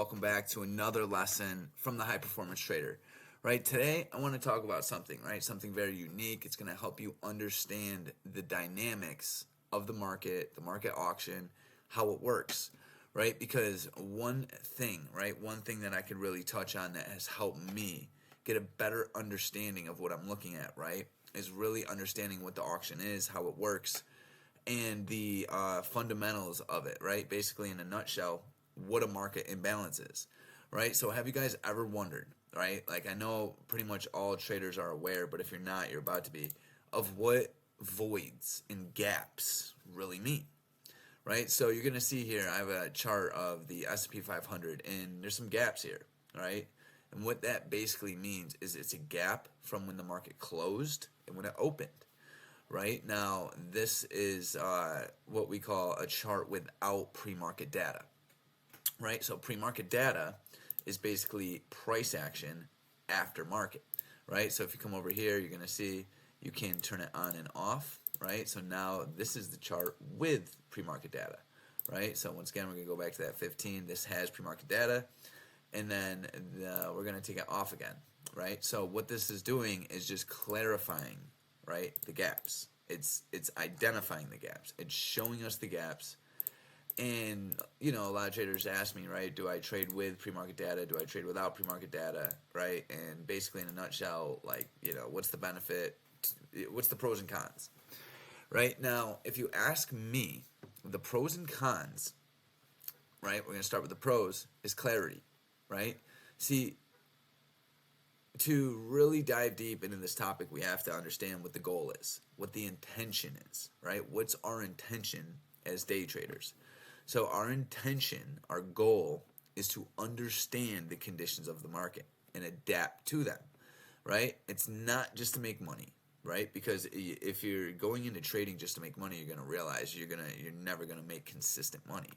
welcome back to another lesson from the High Performance Trader. Right, today I want to talk about something, right? Something very unique. It's going to help you understand the dynamics of the market auction, how it works, right? Because one thing that I could really touch on that has helped me get a better understanding of what I'm looking at, right, is really understanding what the auction is, how it works, and the fundamentals of it, right? Basically, in a nutshell, what a market imbalance is, right? So have you guys ever wondered, right? Like, I know pretty much all traders are aware, but if you're not, you're about to be, of what voids and gaps really mean, right? So you're going to see here, I have a chart of the S&P 500, and there's some gaps here, right? And what that basically means is it's a gap from when the market closed and when it opened. Right now, this is what we call a chart without pre-market data. Right, so pre-market data is basically price action after market. Right, so if you come over here, you're going to see you can turn it on and off. Right, so now this is the chart with pre-market data. Right, so once again, we're going to go back to that 15. This has pre-market data, and then we're going to take it off again. Right, so what this is doing is just clarifying, right, the gaps. It's identifying the gaps. It's showing us the gaps. And, you know, a lot of traders ask me, right, do I trade with pre-market data? Do I trade without pre-market data? Right? And basically, in a nutshell, like, you know, what's the benefit? What's the pros and cons? Right? Now, if you ask me, the pros and cons, right, we're going to start with the pros, is clarity, right? See, to really dive deep into this topic, we have to understand what the goal is, what the intention is, right? What's our intention as day traders? So our intention, our goal, is to understand the conditions of the market and adapt to them, right? It's not just to make money, right? Because if you're going into trading just to make money, you're going to realize you're never going to make consistent money,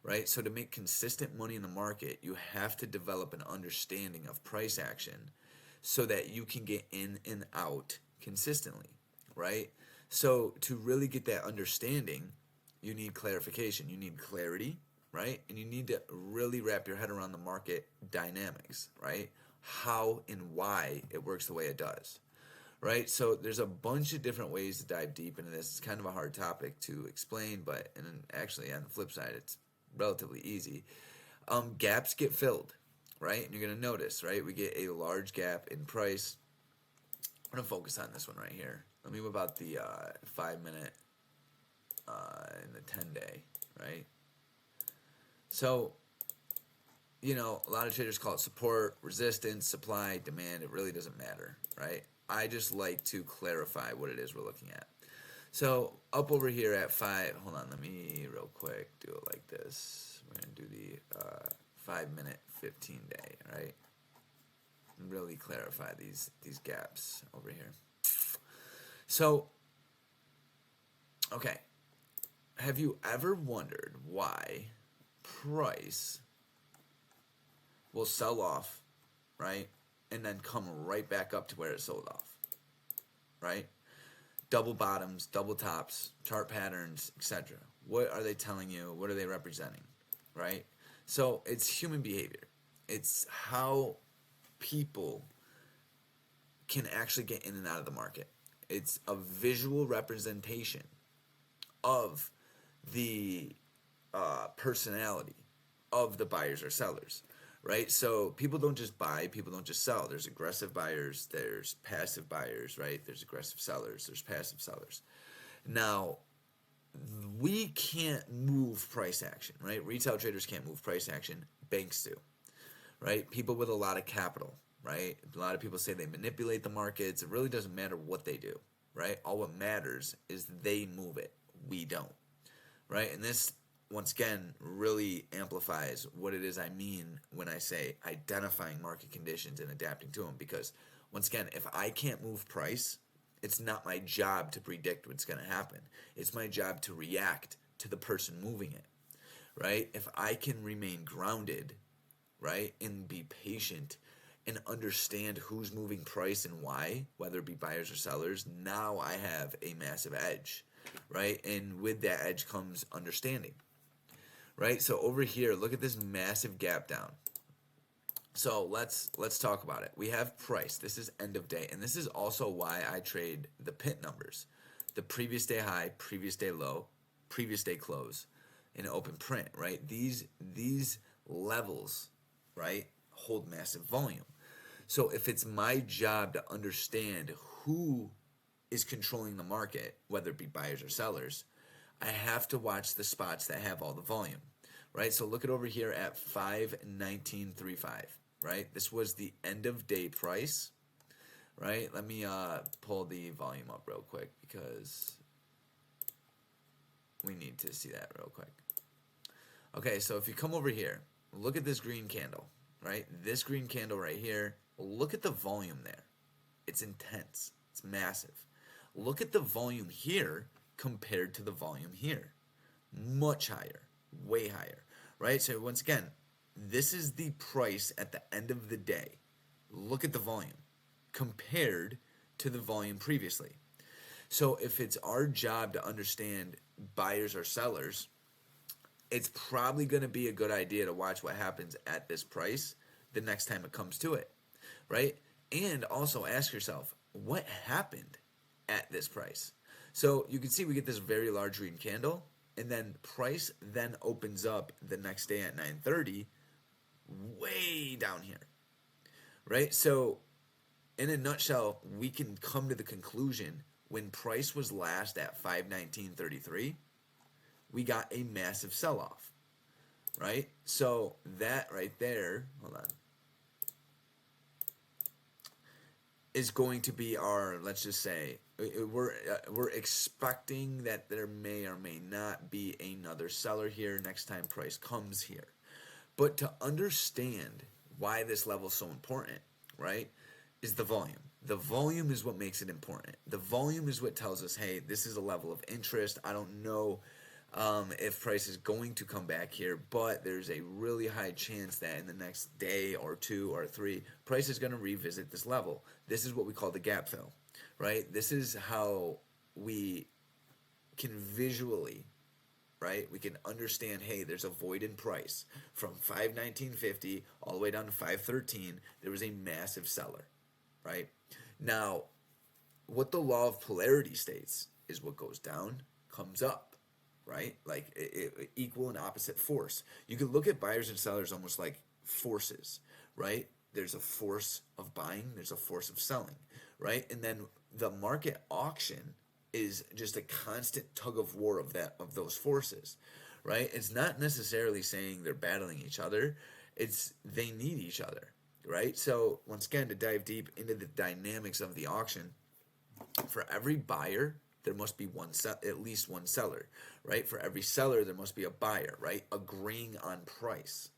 right? So to make consistent money in the market, you have to develop an understanding of price action so that you can get in and out consistently, right? So to really get that understanding, you need clarification, you need clarity, right? And you need to really wrap your head around the market dynamics, right? How and why it works the way it does, right? So there's a bunch of different ways to dive deep into this. It's kind of a hard topic to explain, but and actually on the flip side, it's relatively easy. Gaps get filled, right? And you're going to notice, right? We get a large gap in price. I'm going to focus on this one right here. Let me move about the 5 minute and the 10-day, right? So, you know, a lot of traders call it support, resistance, supply, demand. It really doesn't matter, right? I just like to clarify what it is we're looking at. So up over here at 5, hold on, let me real quick do it like this. We're going to do the 5 minute, 15-day, right? And really clarify these gaps over here. So, okay. Have you ever wondered why price will sell off, right, and then come right back up to where it sold off, right? Double bottoms, double tops, chart patterns, etc. What are they telling you? What are they representing, right? So it's human behavior. It's how people can actually get in and out of the market. It's a visual representation of the personality of the buyers or sellers, right? So people don't just buy, people don't just sell. There's aggressive buyers, there's passive buyers, right? There's aggressive sellers, there's passive sellers. Now, we can't move price action, right? Retail traders can't move price action, banks do, right? People with a lot of capital, right? A lot of people say they manipulate the markets. It really doesn't matter what they do, right? All what matters is they move it. We don't, right? And this, once again, really amplifies what it is I mean when I say identifying market conditions and adapting to them. Because, once again, if I can't move price, it's not my job to predict what's going to happen. It's my job to react to the person moving it, right? If I can remain grounded, right, and be patient and understand who's moving price and why, whether it be buyers or sellers, now I have a massive edge, right? And with that edge comes understanding, right? So over here, look at this massive gap down. So let's talk about it. We have price. This is end of day, and this is also why I trade the pit numbers, the previous day high, previous day low, previous day close, in open print, right? These levels, right, hold massive volume. So if it's my job to understand who is controlling the market, whether it be buyers or sellers, I have to watch the spots that have all the volume, right? So look at over here at 519.35, right? This was the end of day price, right? Let me pull the volume up real quick because we need to see that real quick. Okay, so if you come over here, look at this green candle, right? This green candle right here, look at the volume there. It's intense. It's massive. Look at the volume here compared to the volume here. Much higher, way higher, right? So once again, this is the price at the end of the day. Look at the volume compared to the volume previously. So if it's our job to understand buyers or sellers, it's probably going to be a good idea to watch what happens at this price the next time it comes to it, right? And also ask yourself, what happened at this price? So you can see we get this very large green candle, and then price then opens up the next day at 9:30 way down here, right? So in a nutshell, we can come to the conclusion when price was last at 519.33, we got a massive sell-off, right? So that right there, hold on, is going to be our, let's just say, we're expecting that there may or may not be another seller here next time price comes here. But to understand why this level is so important, right, is the volume. The volume is what makes it important. The volume is what tells us, hey, this is a level of interest. I don't know if price is going to come back here, but there's a really high chance that in the next day or two or three, price is going to revisit this level. This is what we call the gap fill, right? This is how we can visually, right? We can understand, hey, there's a void in price from 519.50 all the way down to 513. There was a massive seller, right? Now, what the law of polarity states is what goes down comes up, right? Like equal and opposite force. You can look at buyers and sellers almost like forces, right? There's a force of buying, there's a force of selling, right? And then the market auction is just a constant tug of war of those forces, right? It's not necessarily saying they're battling each other. It's they need each other, right? So once again, to dive deep into the dynamics of the auction, for every buyer, there must be at least one seller, right? For every seller, there must be a buyer, right? Agreeing on price.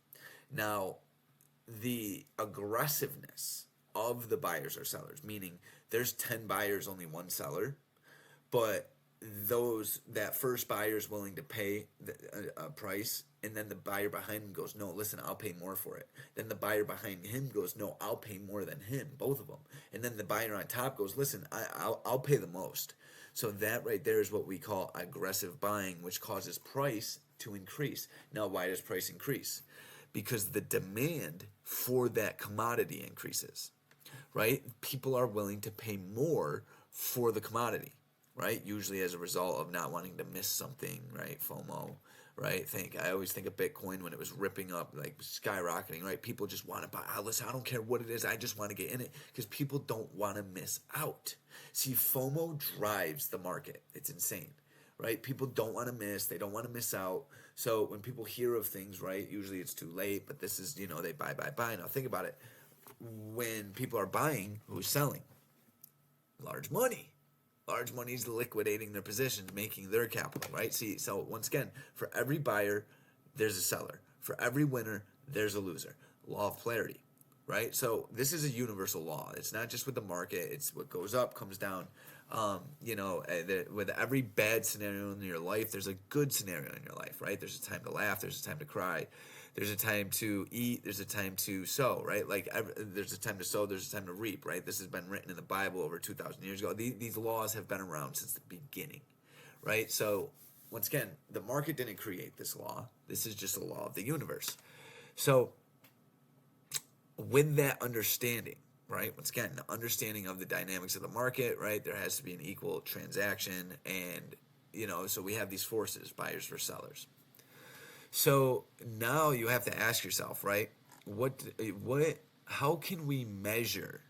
Now, the aggressiveness of the buyers or sellers, meaning there's 10 buyers, only one seller, but that first buyer is willing to pay a price, and then the buyer behind him goes, no, listen, I'll pay more for it. Then the buyer behind him goes, no, I'll pay more than him, both of them. And then the buyer on top goes, listen, I'll pay the most. So that right there is what we call aggressive buying, which causes price to increase. Now, why does price increase? Because the demand for that commodity increases, right? People are willing to pay more for the commodity, right? Usually as a result of not wanting to miss something, right? FOMO, right? I always think of Bitcoin when it was ripping up, like skyrocketing, right? People just want to buy. Listen, I don't care what it is. I just want to get in it because people don't want to miss out. See, FOMO drives the market. It's insane, right? People don't want to miss. They don't want to miss out. So when people hear of things, right, usually it's too late, but this is, they buy. Now think about it. When people are buying, who's selling? Large money. Large money is liquidating their positions, making their capital, right? See, so once again, for every buyer, there's a seller. For every winner, there's a loser. Law of polarity, right? So this is a universal law. It's not just with the market. It's what goes up, comes down. With every bad scenario in your life, there's a good scenario in your life, right? There's a time to laugh. There's a time to cry. There's a time to eat. There's a time to sow, right? There's a time to sow. There's a time to reap, right? This has been written in the Bible over 2,000 years ago. These laws have been around since the beginning, right? So once again, the market didn't create this law. This is just a law of the universe. So with that understanding, right, once again, the understanding of the dynamics of the market, right, there has to be an equal transaction, and so we have these forces, buyers versus sellers. So now you have to ask yourself, right, how can we measure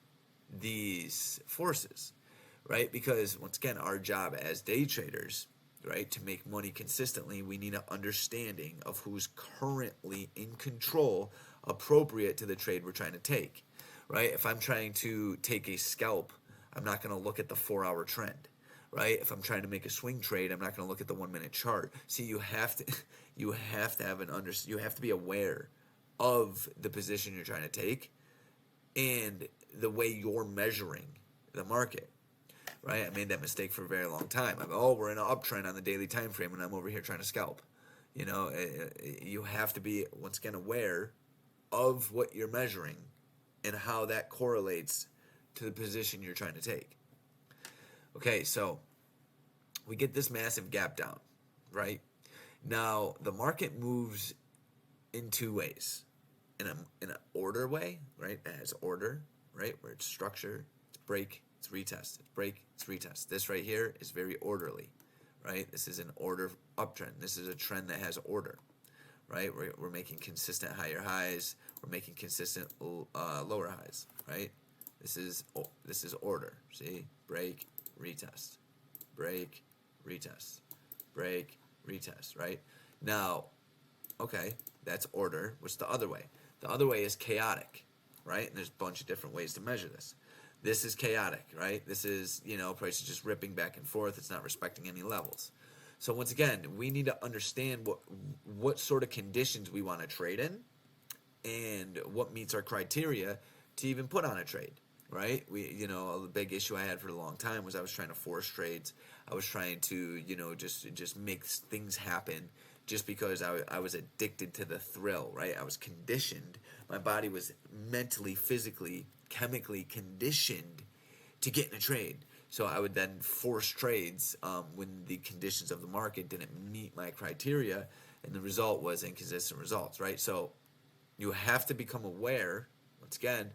these forces, right? Because once again, our job as day traders, right, to make money consistently, we need an understanding of who's currently in control appropriate to the trade we're trying to take, right? If I'm trying to take a scalp, I'm not going to look at the 4-hour trend, right? If I'm trying to make a swing trade, I'm not going to look at the 1-minute chart. See, you have to you have to be aware of the position you're trying to take and the way you're measuring the market, right? I made that mistake for a very long time. We're in an uptrend on the daily time frame, and I'm over here trying to scalp. You have to be, once again, aware of what you're measuring and how that correlates to the position you're trying to take. Okay, so we get this massive gap down, right? Now, the market moves in two ways. In an order way, right? It has order, right? Where it's structure, it's break, it's retest, it's break, it's retest. This right here is very orderly, right? This is an order uptrend. This is a trend that has order, right? We're making consistent higher highs. We're making consistent lower highs, right? This is order. See, break, retest, break, retest, break, retest, right? Now, okay, that's order. What's the other way? The other way is chaotic, right? And there's a bunch of different ways to measure this. This is chaotic, right? This is, price is just ripping back and forth. It's not respecting any levels. So once again, we need to understand what sort of conditions we want to trade in and what meets our criteria to even put on a trade, right? The big issue I had for a long time was I was trying to force trades. I was trying to, just make things happen just because I was addicted to the thrill, right? I was conditioned. My body was mentally, physically, chemically conditioned to get in a trade. So I would then force trades when the conditions of the market didn't meet my criteria, and the result was inconsistent results, right? So you have to become aware, once again,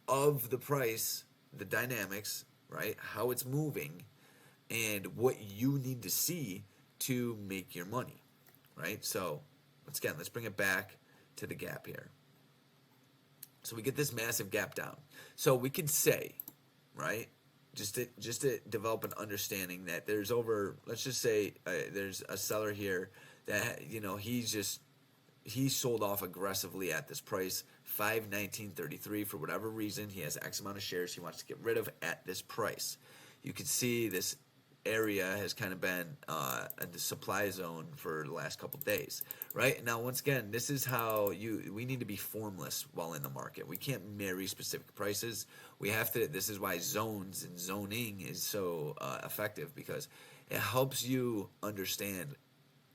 of the price, the dynamics, right? How it's moving, and what you need to see to make your money, right? So once again, let's bring it back to the gap here. So we get this massive gap down. So we could say, right, just to develop an understanding that there's let's just say there's a seller here that, he sold off aggressively at this price, $519.33, for whatever reason. He has X amount of shares he wants to get rid of at this price. You can see this area has kind of been the supply zone for the last couple days, right? Now, once again, this is how we need to be formless while in the market. We can't marry specific prices. We have to. This is why zones and zoning is so effective, because it helps you understand,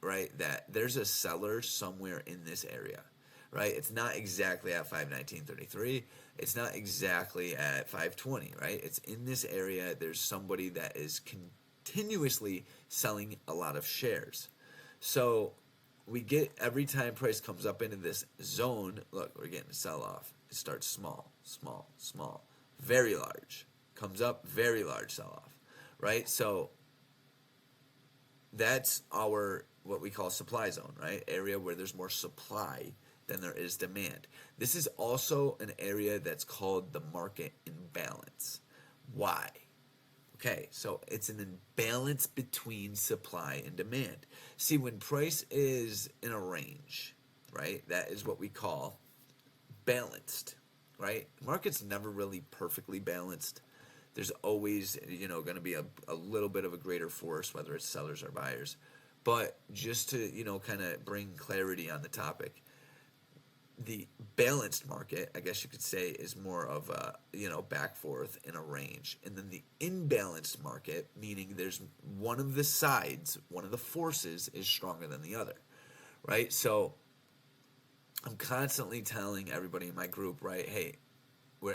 right, that there's a seller somewhere in this area, right? It's not exactly at 519.33. It's not exactly at 520, right? It's in this area. There's somebody that is continuously selling a lot of shares. So we get, every time price comes up into this zone, look, we're getting a sell-off. It starts small, small, small, very large. Comes up, very large sell-off, right? So that's our, what we call supply zone, right? Area where there's more supply than there is demand. This is also an area that's called the market imbalance. Why? Okay, so it's an imbalance between supply and demand. See, when price is in a range, right, that is what we call balanced, right? The market's never really perfectly balanced. There's always, going to be a little bit of a greater force, whether it's sellers or buyers. But just to, kind of bring clarity on the topic, the balanced market, I guess you could say, is more of a, back forth in a range. And then the imbalanced market, meaning there's one of the sides, one of the forces is stronger than the other, right? So I'm constantly telling everybody in my group, right, hey,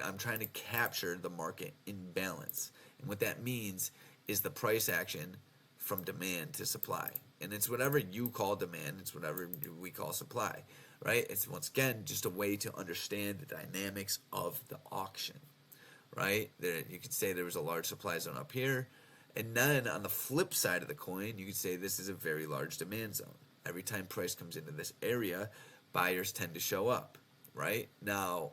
I'm trying to capture the market imbalance. And what that means is the price action from demand to supply. And it's whatever you call demand, it's whatever we call supply, right? It's once again just a way to understand the dynamics of the auction, right? There, you could say there was a large supply zone up here, and then on the flip side of the coin, you could say this is a very large demand zone. Every time price comes into this area, buyers tend to show up, right? Now,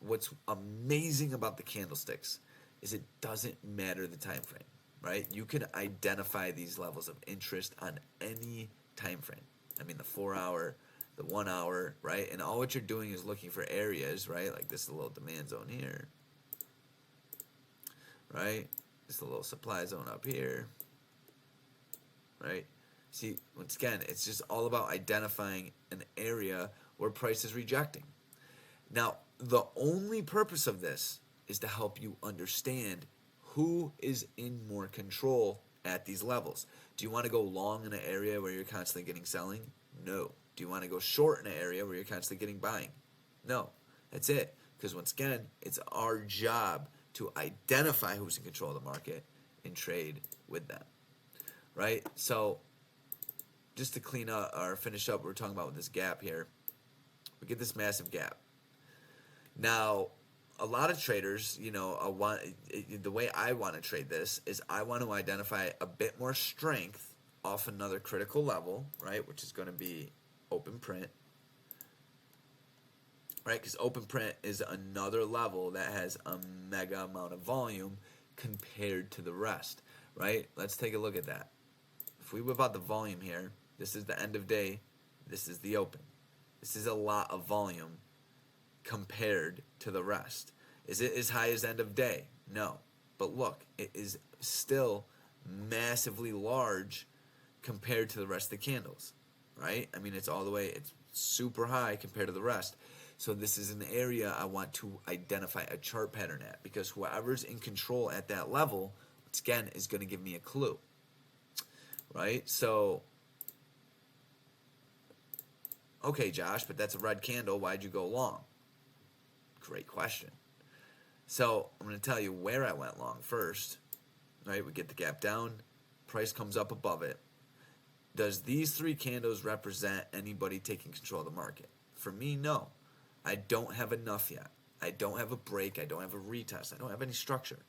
what's amazing about the candlesticks is it doesn't matter the time frame, right? You can identify these levels of interest on any time frame. I mean, the 4 hour, the 1 hour, right? And all what you're doing is looking for areas, right? Like this is a little demand zone here, right? This is a little supply zone up here, right? See, once again, it's just all about identifying an area where price is rejecting. Now, the only purpose of this is to help you understand who is in more control at these levels. Do you want to go long in an area where you're constantly getting selling? No. Do you want to go short in an area where you're constantly getting buying? No. That's it. Because once again, it's our job to identify who's in control of the market and trade with them, right? So just to clean up or finish up what we're talking about with this gap here, we get this massive gap. Now, a lot of traders, you know, the way I want to trade this is I want to identify a bit more strength off another critical level, right, which is going to be open print, right, because open print is another level that has a mega amount of volume compared to the rest, right? Let's take a look at that. If we whip out the volume here, this is the end of day, this is the open. This is a lot of volume compared to the rest. Is it as high as end of day? No. But look, it is still massively large compared to the rest of the candles, right? I mean, it's all the way, it's super high compared to the rest. So this is an area I want to identify a chart pattern at, because whoever's in control at that level, once again, is going to give me a clue, right? So, okay, Josh, but that's a red candle. Why'd you go long? Great question. So I'm going to tell you where I went long first, right? We get the gap down, price comes up above it. Does these three candles represent anybody taking control of the market? For me, no. I don't have enough yet. I don't have a break. I don't have a retest. I don't have any structure,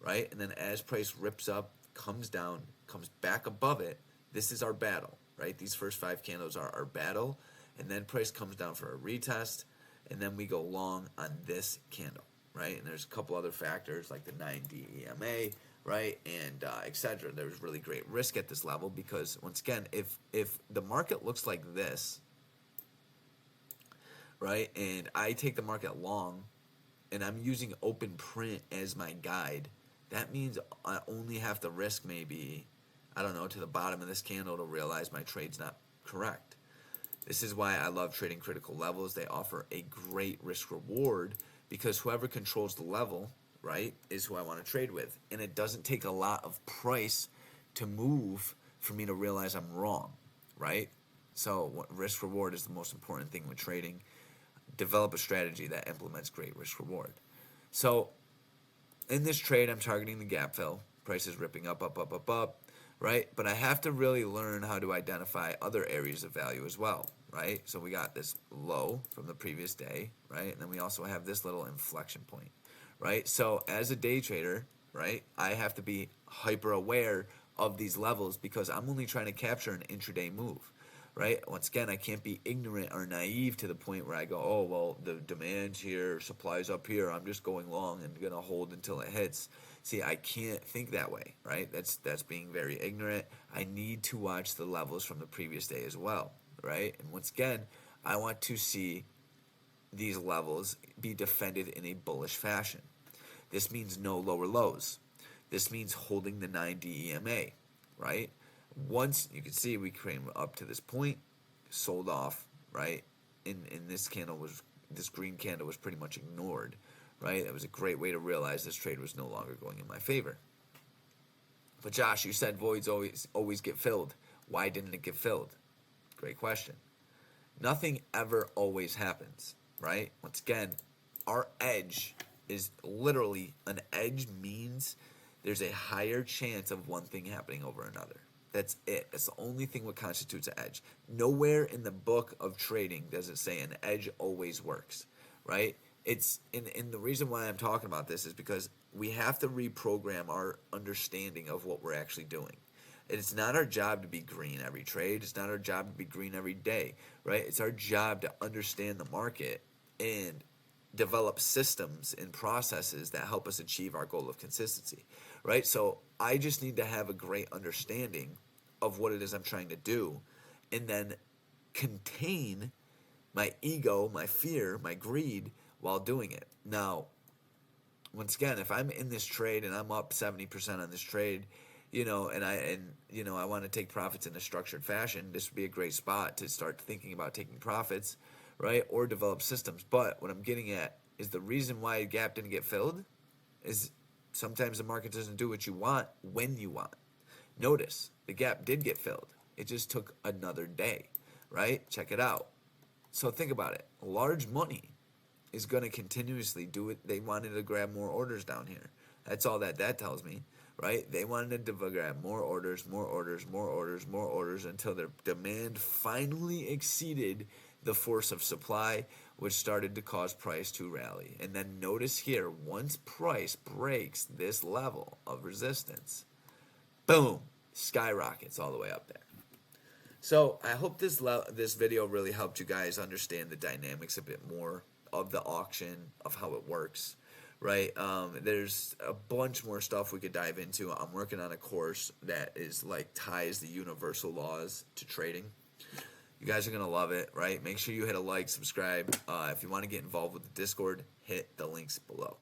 right? And then as price rips up, comes down, comes back above it, this is our battle, right? These first 5 candles are our battle, and then price comes down for a retest, and then we go long on this candle, right? And there's a couple other factors like the 9D EMA, right, and etc. There's really great risk at this level because, once again, if the market looks like this, right, and I take the market long, and I'm using open print as my guide, that means I only have to risk maybe, I don't know, to the bottom of this candle to realize my trade's not correct. This is why I love trading critical levels. They offer a great risk reward because whoever controls the level, right, is who I want to trade with. And it doesn't take a lot of price to move for me to realize I'm wrong, right? So risk reward is the most important thing with trading. Develop a strategy that implements great risk reward. So in this trade, I'm targeting the gap fill. Price is ripping up, right? But I have to really learn how to identify other areas of value as well, right? So we got this low from the previous day, right? And then we also have this little inflection point, right? So as a day trader, right, I have to be hyper aware of these levels because I'm only trying to capture an intraday move, right? Once again, I can't be ignorant or naive to the point where I go, oh, well, the demand's here, supply's up here, I'm just going long and going to hold until it hits. See, I can't think that way, right? That's being very ignorant. I need to watch the levels from the previous day as well, right? And once again, I want to see these levels be defended in a bullish fashion. This means no lower lows. This means holding the 9D EMA, right? Once you can see we came up to this point, sold off, right? In this candle was, this green candle was pretty much ignored, right? It was a great way to realize this trade was no longer going in my favor. But Josh, you said voids always get filled. Why didn't it get filled? Great question. Nothing ever always happens, right? Once again, our edge is literally, an edge means there's a higher chance of one thing happening over another, That's it. That's the only thing what constitutes an edge. Nowhere in the book of trading does it say an edge always works, right? It's and the reason why I'm talking about this is because we have to reprogram our understanding of what we're actually doing. It's not our job to be green every trade. It's not our job to be green every day, right? It's our job to understand the market and develop systems and processes that help us achieve our goal of consistency, right? So I just need to have a great understanding of what it is I'm trying to do, and then contain my ego, my fear, my greed while doing it. Now, once again, if I'm in this trade and I'm up 70% on this trade, and I want to take profits in a structured fashion, this would be a great spot to start thinking about taking profits, right? Or develop systems. But what I'm getting at is the reason why a gap didn't get filled is sometimes the market doesn't do what you want when you want. Notice the gap did get filled. It just took another day, right? Check it out. So think about it. Large money is going to continuously do it. They wanted to grab more orders down here. That's all that tells me, right? They wanted to grab more orders, more orders, more orders, more orders until their demand finally exceeded the force of supply, which started to cause price to rally. And then notice here, once price breaks this level of resistance, boom, skyrockets all the way up there. So I hope this video really helped you guys understand the dynamics a bit more of the auction, of how it works, right? There's a bunch more stuff we could dive into. I'm working on a course that is ties the universal laws to trading. You guys are going to love it, right? Make sure you hit a like, subscribe. If you want to get involved with the Discord, hit the links below.